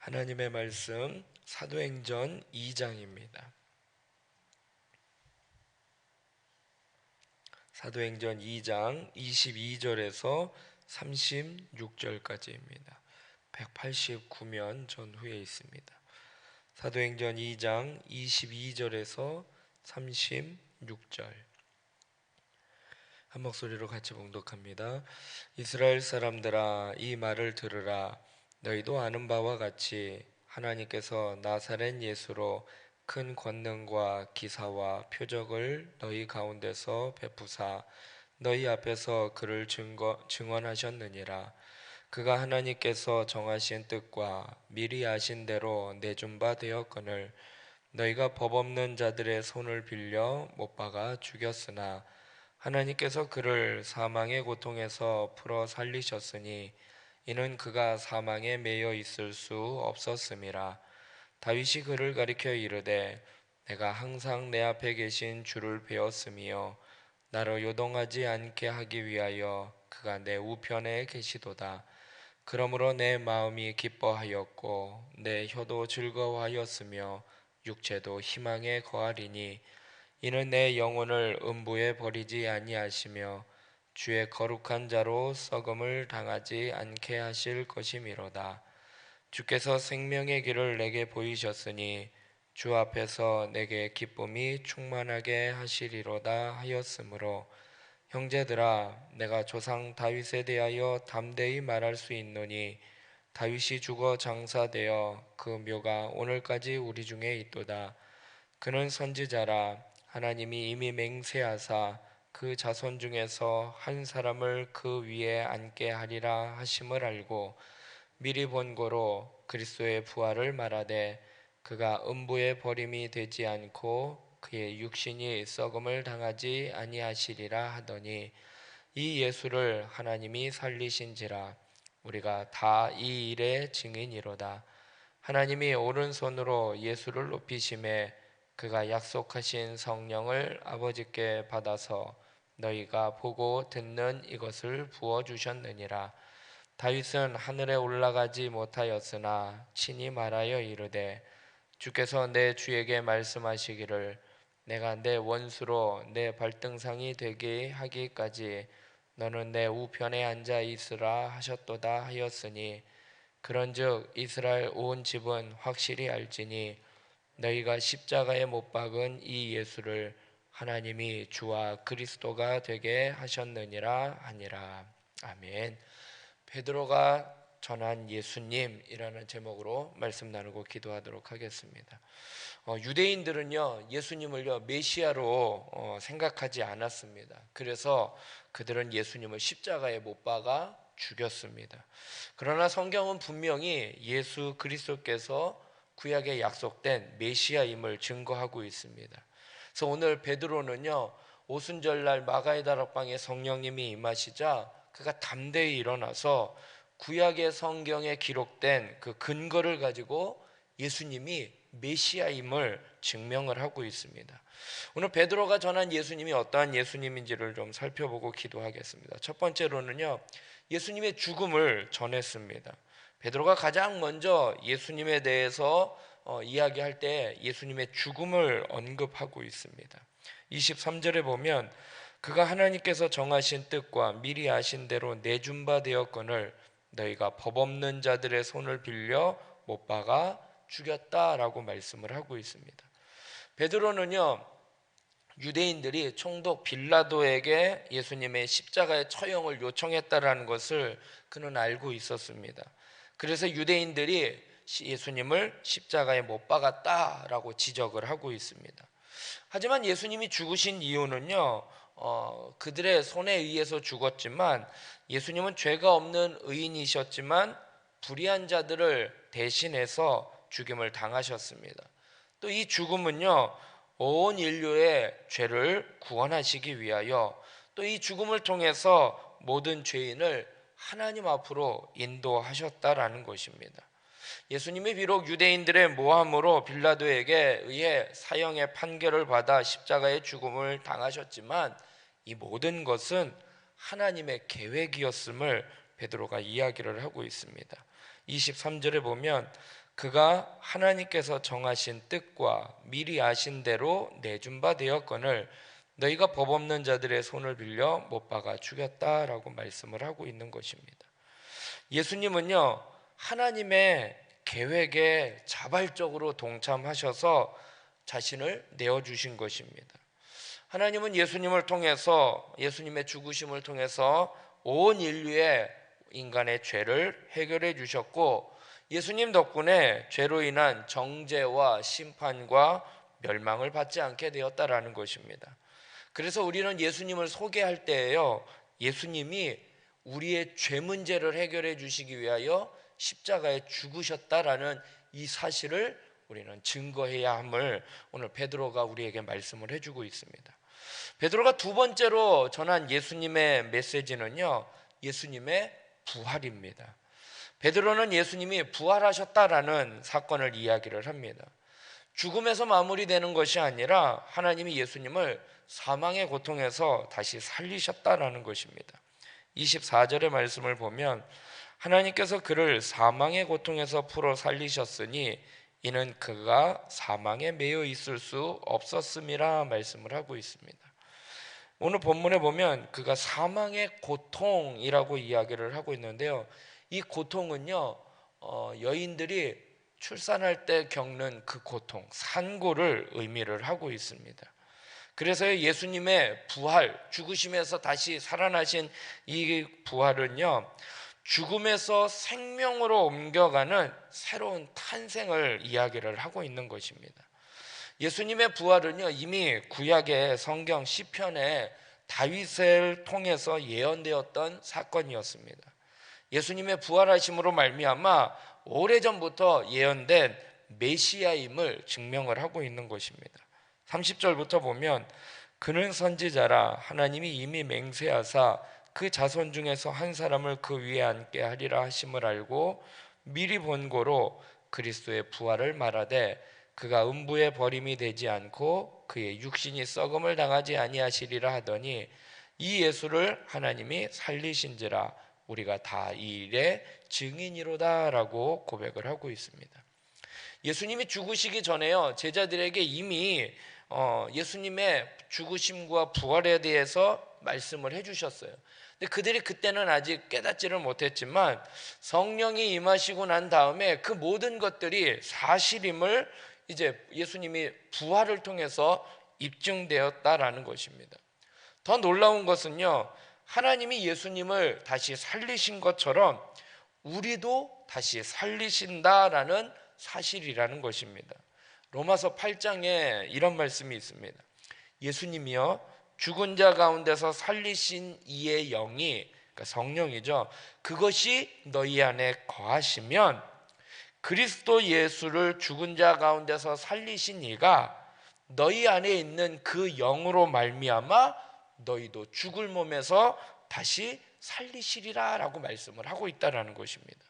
하나님의 말씀 사도행전 2장입니다. 사도행전 2장 22절에서 36절까지입니다. 189면 전후에 있습니다. 사도행전 2장 22절에서 36절 한 목소리로 같이 봉독합니다. 이스라엘 사람들아, 이 말을 들으라. 너희도 아는 바와 같이 하나님께서 나사렛 예수로 큰 권능과 기사와 표적을 너희 가운데서 베푸사 너희 앞에서 그를 증언하셨느니라. 그가 하나님께서 정하신 뜻과 미리 아신 대로 내준 바 되었거늘 너희가 법 없는 자들의 손을 빌려 못 박아 죽였으나 하나님께서 그를 사망의 고통에서 풀어 살리셨으니 이는 그가 사망에 매여 있을 수 없었음이라. 다윗이 그를 가리켜 이르되 내가 항상 내 앞에 계신 주를 배웠으며 나로 요동하지 않게 하기 위하여 그가 내 우편에 계시도다. 그러므로 내 마음이 기뻐하였고 내 혀도 즐거워하였으며 육체도 희망에 거하리니 이는 내 영혼을 음부에 버리지 아니하시며 주의 거룩한 자로 썩음을 당하지 않게 하실 것이미로다. 주께서 생명의 길을 내게 보이셨으니 주 앞에서 내게 기쁨이 충만하게 하시리로다 하였으므로 형제들아, 내가 조상 다윗에 대하여 담대히 말할 수 있노니 다윗이 죽어 장사되어 그 묘가 오늘까지 우리 중에 있도다. 그는 선지자라. 하나님이 이미 맹세하사 그 자손 중에서 한 사람을 그 위에 앉게 하리라 하심을 알고 미리 본고로 그리스도의 부활을 말하되 그가 음부에 버림이 되지 않고 그의 육신이 썩음을 당하지 아니하시리라 하더니 이 예수를 하나님이 살리신지라. 우리가 다 이 일의 증인이로다. 하나님이 오른손으로 예수를 높이심에 그가 약속하신 성령을 아버지께 받아서 너희가 보고 듣는 이것을 부어 주셨느니라. 다윗은 하늘에 올라가지 못하였으나 친히 말하여 이르되 주께서 내 주에게 말씀하시기를 내가 내 원수로 내 발등상이 되게 하기까지 너는 내 우편에 앉아 있으라 하셨도다 하였으니 그런즉 이스라엘 온 집은 확실히 알지니 너희가 십자가에 못 박은 이 예수를 하나님이 주와 그리스도가 되게 하셨느니라 하니라. 아멘. 베드로가 전한 예수님이라는 제목으로 말씀 나누고 기도하도록 하겠습니다. 유대인들은요 예수님을요 메시아로 생각하지 않았습니다. 그래서 그들은 예수님을 십자가에 못 박아 죽였습니다. 그러나 성경은 분명히 예수 그리스도께서 구약에 약속된 메시아임을 증거하고 있습니다. 그래서 오늘 베드로는요 오순절날 마가의 다락방에 성령님이 임하시자 그가 담대히 일어나서 구약의 성경에 기록된 그 근거를 가지고 예수님이 메시아임을 증명을 하고 있습니다. 오늘 베드로가 전한 예수님이 어떠한 예수님인지를 좀 살펴보고 기도하겠습니다. 첫 번째로는요 예수님의 죽음을 전했습니다. 베드로가 가장 먼저 예수님에 대해서 이야기할 때 예수님의 죽음을 언급하고 있습니다. 23절에 보면 그가 하나님께서 정하신 뜻과 미리 아신 대로 내준 바 되었거늘 너희가 법 없는 자들의 손을 빌려 못 박아 죽였다라고 말씀을 하고 있습니다. 베드로는요 유대인들이 총독 빌라도에게 예수님의 십자가의 처형을 요청했다라는 것을 그는 알고 있었습니다. 그래서 유대인들이 예수님을 십자가에 못 박았다라고 지적을 하고 있습니다. 하지만 예수님이 죽으신 이유는요 그들의 손에 의해서 죽었지만 예수님은 죄가 없는 의인이셨지만 불의한 자들을 대신해서 죽임을 당하셨습니다. 또 이 죽음은요 온 인류의 죄를 구원하시기 위하여 또 이 죽음을 통해서 모든 죄인을 하나님 앞으로 인도하셨다라는 것입니다. 예수님이 비록 유대인들의 모함으로 빌라도에게 의해 사형의 판결을 받아 십자가의 죽음을 당하셨지만 이 모든 것은 하나님의 계획이었음을 베드로가 이야기를 하고 있습니다. 23절에 보면 그가 하나님께서 정하신 뜻과 미리 아신 대로 내준 바 되었거늘 너희가 법 없는 자들의 손을 빌려 못 박아 죽였다라고 말씀을 하고 있는 것입니다. 예수님은요, 하나님의 계획에 자발적으로 동참하셔서 자신을 내어주신 것입니다. 하나님은 예수님을 통해서, 예수님의 죽으심을 통해서 온 인류의 인간의 죄를 해결해 주셨고, 예수님 덕분에 죄로 인한 정죄와 심판과 멸망을 받지 않게 되었다라는 것입니다. 그래서 우리는 예수님을 소개할 때에요, 예수님이 우리의 죄 문제를 해결해 주시기 위하여 십자가에 죽으셨다라는 이 사실을 우리는 증거해야 함을 오늘 베드로가 우리에게 말씀을 해주고 있습니다. 베드로가 두 번째로 전한 예수님의 메시지는요, 예수님의 부활입니다. 베드로는 예수님이 부활하셨다라는 사건을 이야기를 합니다. 죽음에서 마무리되는 것이 아니라 하나님이 예수님을 사망의 고통에서 다시 살리셨다라는 것입니다. 24절의 말씀을 보면 하나님께서 그를 사망의 고통에서 풀어 살리셨으니 이는 그가 사망에 매여 있을 수 없었음이라 말씀을 하고 있습니다. 오늘 본문에 보면 그가 사망의 고통이라고 이야기를 하고 있는데요, 이 고통은요, 여인들이 출산할 때 겪는 그 고통, 산고를 의미를 하고 있습니다. 그래서 예수님의 부활, 죽으심에서 다시 살아나신 이 부활은요, 죽음에서 생명으로 옮겨가는 새로운 탄생을 이야기를 하고 있는 것입니다. 예수님의 부활은요, 이미 구약의 성경 시편에 다윗을 통해서 예언되었던 사건이었습니다. 예수님의 부활하심으로 말미암아 오래전부터 예언된 메시아임을 증명을 하고 있는 것입니다. 30절부터 보면 그는 선지자라 하나님이 이미 맹세하사 그 자손 중에서 한 사람을 그 위에 앉게 하리라 하심을 알고 미리 본고로 그리스도의 부활을 말하되 그가 음부의 버림이 되지 않고 그의 육신이 썩음을 당하지 아니하시리라 하더니 이 예수를 하나님이 살리신지라 우리가 다 이 일의 증인이로다라고 고백을 하고 있습니다. 예수님이 죽으시기 전에요, 제자들에게 이미 예수님의 죽으심과 부활에 대해서 말씀을 해주셨어요. 근데 그들이 그때는 아직 깨닫지를 못했지만 성령이 임하시고 난 다음에 그 모든 것들이 사실임을 이제 예수님이 부활을 통해서 입증되었다라는 것입니다. 더 놀라운 것은요, 하나님이 예수님을 다시 살리신 것처럼 우리도 다시 살리신다라는 사실이라는 것입니다. 로마서 8장에 이런 말씀이 있습니다. 예수님이요 죽은 자 가운데서 살리신 이의 영이, 그러니까 성령이죠, 그것이 너희 안에 거하시면 그리스도 예수를 죽은 자 가운데서 살리신 이가 너희 안에 있는 그 영으로 말미암아 너희도 죽을 몸에서 다시 살리시리라 라고 말씀을 하고 있다는 것입니다.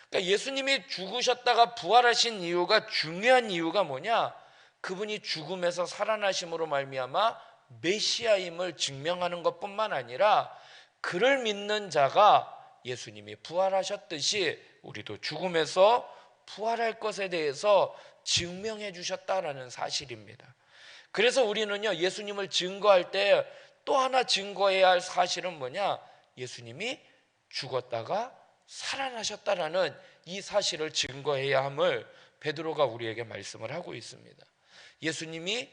그러니까 예수님이 죽으셨다가 부활하신 이유가, 중요한 이유가 뭐냐, 그분이 죽음에서 살아나심으로 말미암아 메시아임을 증명하는 것뿐만 아니라 그를 믿는 자가 예수님이 부활하셨듯이 우리도 죽음에서 부활할 것에 대해서 증명해 주셨다라는 사실입니다. 그래서 우리는요, 예수님을 증거할 때 또 하나 증거해야 할 사실은 뭐냐, 예수님이 죽었다가 살아나셨다라는 이 사실을 증거해야 함을 베드로가 우리에게 말씀을 하고 있습니다. 예수님이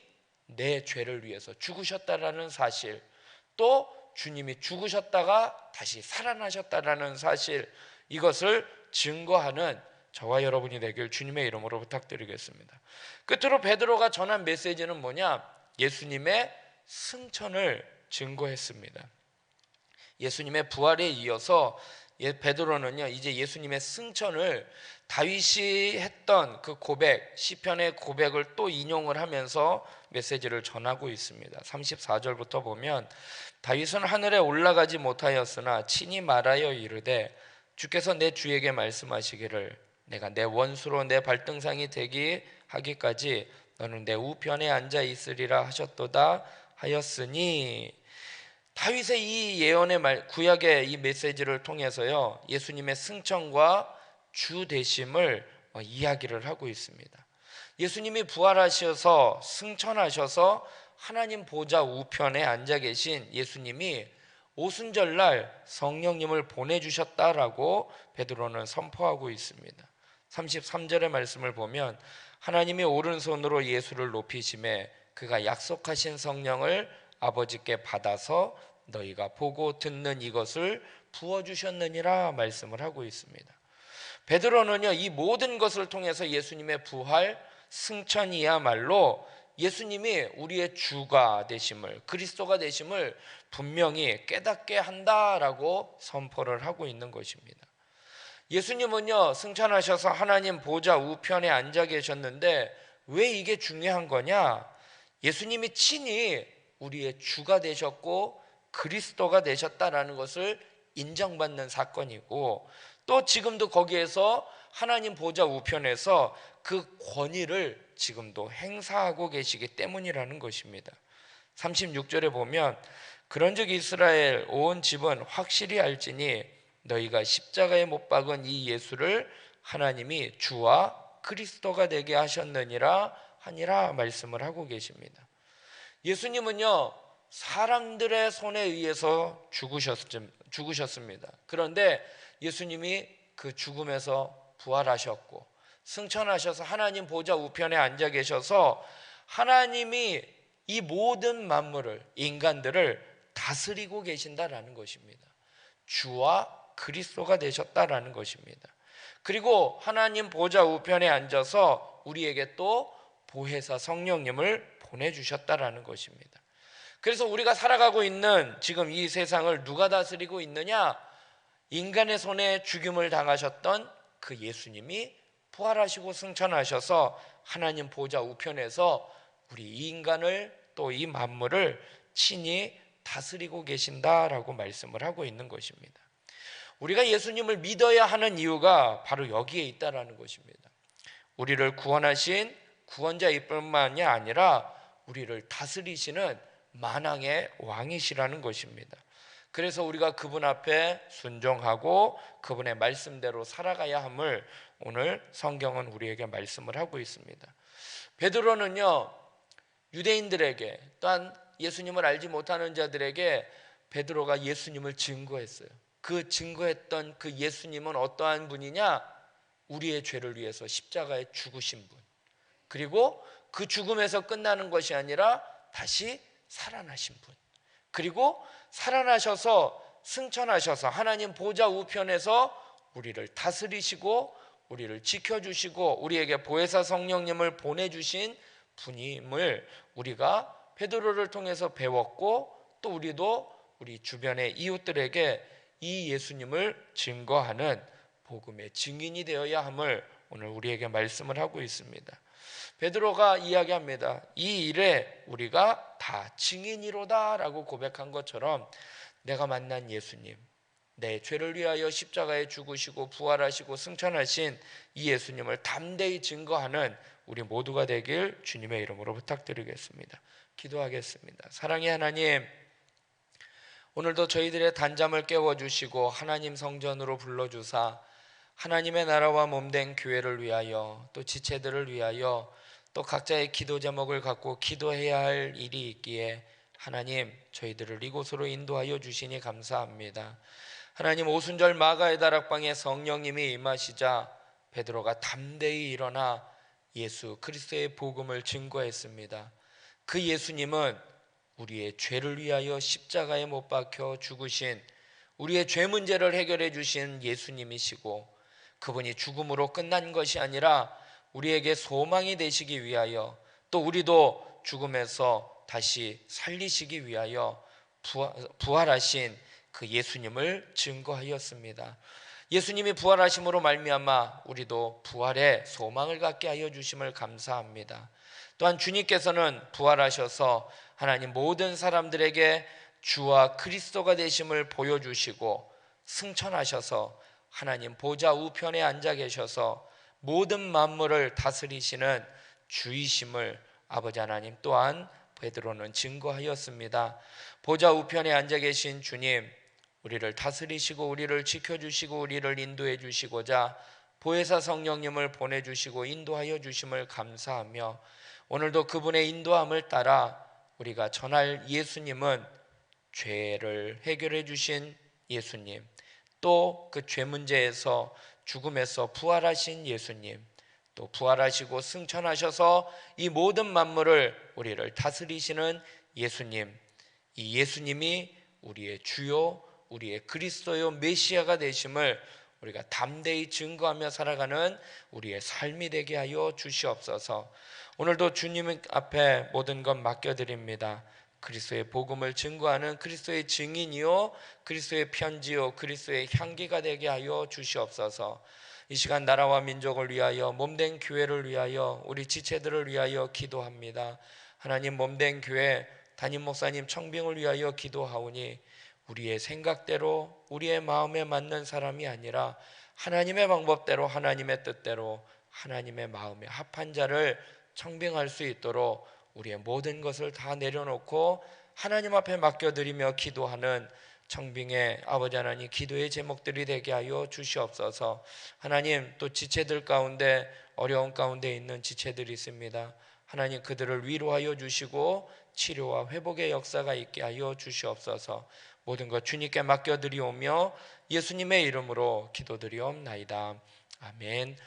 내 죄를 위해서 죽으셨다라는 사실, 또 주님이 죽으셨다가 다시 살아나셨다라는 사실, 이것을 증거하는 저와 여러분이 되길 주님의 이름으로 부탁드리겠습니다. 끝으로 베드로가 전한 메시지는 뭐냐, 예수님의 승천을 증거했습니다. 예수님의 부활에 이어서 베드로는요, 이제 예수님의 승천을 다윗이 했던 그 고백, 시편의 고백을 또 인용을 하면서 메시지를 전하고 있습니다. 34절부터 보면 다윗은 하늘에 올라가지 못하였으나 친히 말하여 이르되 주께서 내 주에게 말씀하시기를 내가 내 원수로 내 발등상이 되게 하기까지 너는 내 우편에 앉아 있으리라 하셨도다 하였으니, 다윗의 이 예언의 말, 구약의 이 메시지를 통해서요, 예수님의 승천과 주 되심을 이야기를 하고 있습니다. 예수님이 부활하셔서 승천하셔서 하나님 보좌 우편에 앉아 계신 예수님이 오순절날 성령님을 보내주셨다라고 베드로는 선포하고 있습니다. 33절의 말씀을 보면 하나님이 오른손으로 예수를 높이심에 그가 약속하신 성령을 아버지께 받아서 너희가 보고 듣는 이것을 부어주셨느니라 말씀을 하고 있습니다. 베드로는요, 이 모든 것을 통해서 예수님의 부활, 승천이야말로 예수님이 우리의 주가 되심을, 그리스도가 되심을 분명히 깨닫게 한다라고 선포를 하고 있는 것입니다. 예수님은요, 승천하셔서 하나님 보좌 우편에 앉아 계셨는데 왜 이게 중요한 거냐? 예수님이 친히 우리의 주가 되셨고 그리스도가 되셨다라는 것을 인정받는 사건이고, 또 지금도 거기에서 하나님 보좌 우편에서 그 권위를 지금도 행사하고 계시기 때문이라는 것입니다. 36절에 보면 그런즉 이스라엘 온 집은 확실히 알지니 너희가 십자가에 못 박은 이 예수를 하나님이 주와 그리스도가 되게 하셨느니라 하니라 말씀을 하고 계십니다. 예수님은요, 사람들의 손에 의해서 죽으셨습니다. 그런데 예수님이 그 죽음에서 부활하셨고 승천하셔서 하나님 보좌 우편에 앉아 계셔서 하나님이 이 모든 만물을, 인간들을 다스리고 계신다라는 것입니다. 주와 그리스도가 되셨다라는 것입니다. 그리고 하나님 보좌 우편에 앉아서 우리에게 또 보혜사 성령님을 보내주셨다라는 것입니다. 그래서 우리가 살아가고 있는 지금 이 세상을 누가 다스리고 있느냐? 인간의 손에 죽임을 당하셨던 그 예수님이 부활하시고 승천하셔서 하나님 보좌 우편에서 우리 이 인간을, 또 이 만물을 친히 다스리고 계신다라고 말씀을 하고 있는 것입니다. 우리가 예수님을 믿어야 하는 이유가 바로 여기에 있다라는 것입니다. 우리를 구원하신 구원자일 뿐만이 아니라 우리를 다스리시는 만왕의 왕이시라는 것입니다. 그래서 우리가 그분 앞에 순종하고 그분의 말씀대로 살아가야 함을 오늘 성경은 우리에게 말씀을 하고 있습니다. 베드로는요, 유대인들에게 또한 예수님을 알지 못하는 자들에게 베드로가 예수님을 증거했어요. 그 증거했던 그 예수님은 어떠한 분이냐? 우리의 죄를 위해서 십자가에 죽으신 분, 그리고 그 죽음에서 끝나는 것이 아니라 다시 살아나신 분, 그리고 살아나셔서 승천하셔서 하나님 보좌 우편에서 우리를 다스리시고 우리를 지켜주시고 우리에게 보혜사 성령님을 보내주신 분임을 우리가 베드로를 통해서 배웠고, 또 우리도 우리 주변의 이웃들에게 이 예수님을 증거하는 복음의 증인이 되어야 함을 오늘 우리에게 말씀을 하고 있습니다. 베드로가 이야기합니다. 이 일에 우리가 다 증인이로다 라고 고백한 것처럼 내가 만난 예수님, 내 죄를 위하여 십자가에 죽으시고 부활하시고 승천하신 이 예수님을 담대히 증거하는 우리 모두가 되길 주님의 이름으로 부탁드리겠습니다. 기도하겠습니다. 사랑의 하나님, 오늘도 저희들의 단잠을 깨워주시고 하나님 성전으로 불러주사 하나님의 나라와 몸된 교회를 위하여, 또 지체들을 위하여, 또 각자의 기도 제목을 갖고 기도해야 할 일이 있기에 하나님, 저희들을 이곳으로 인도하여 주시니 감사합니다. 하나님, 오순절 마가의 다락방에 성령님이 임하시자 베드로가 담대히 일어나 예수 그리스도의 복음을 증거했습니다. 그 예수님은 우리의 죄를 위하여 십자가에 못 박혀 죽으신, 우리의 죄 문제를 해결해 주신 예수님이시고, 그분이 죽음으로 끝난 것이 아니라 우리에게 소망이 되시기 위하여, 또 우리도 죽음에서 다시 살리시기 위하여 부활하신 그 예수님을 증거하였습니다. 예수님이 부활하심으로 말미암아 우리도 부활의 소망을 갖게 하여 주심을 감사합니다. 또한 주님께서는 부활하셔서 하나님 모든 사람들에게 주와 그리스도가 되심을 보여주시고 승천하셔서 하나님 보좌 우편에 앉아 계셔서 모든 만물을 다스리시는 주이심을 아버지 하나님 또한 베드로는 증거하였습니다. 보좌 우편에 앉아 계신 주님, 우리를 다스리시고 우리를 지켜주시고 우리를 인도해 주시고자 보혜사 성령님을 보내주시고 인도하여 주심을 감사하며, 오늘도 그분의 인도함을 따라 우리가 전할 예수님은 죄를 해결해 주신 예수님, 또 그 죄 문제에서 죽음에서 부활하신 예수님, 또 부활하시고 승천하셔서 이 모든 만물을 우리를 다스리시는 예수님, 이 예수님이 우리의 주요, 우리의 그리스도요 메시아가 되심을 우리가 담대히 증거하며 살아가는 우리의 삶이 되게 하여 주시옵소서. 오늘도 주님 앞에 모든 것 맡겨드립니다. 그리스도의 복음을 증거하는 그리스도의 증인이요, 그리스도의 편지요, 그리스도의 향기가 되게 하여 주시옵소서. 이 시간 나라와 민족을 위하여, 몸된 교회를 위하여, 우리 지체들을 위하여 기도합니다. 하나님, 몸된 교회 담임 목사님 청빙을 위하여 기도하오니 우리의 생각대로 우리의 마음에 맞는 사람이 아니라 하나님의 방법대로, 하나님의 뜻대로, 하나님의 마음에 합한 자를 청빙할 수 있도록 우리의 모든 것을 다 내려놓고 하나님 앞에 맡겨드리며 기도하는 청빙의 아버지 하나님, 기도의 제목들이 되게 하여 주시옵소서. 하나님, 또 지체들 가운데 어려운 가운데 있는 지체들이 있습니다. 하나님, 그들을 위로하여 주시고 치료와 회복의 역사가 있게 하여 주시옵소서. 모든 것 주님께 맡겨드리오며 예수님의 이름으로 기도드리옵나이다. 아멘.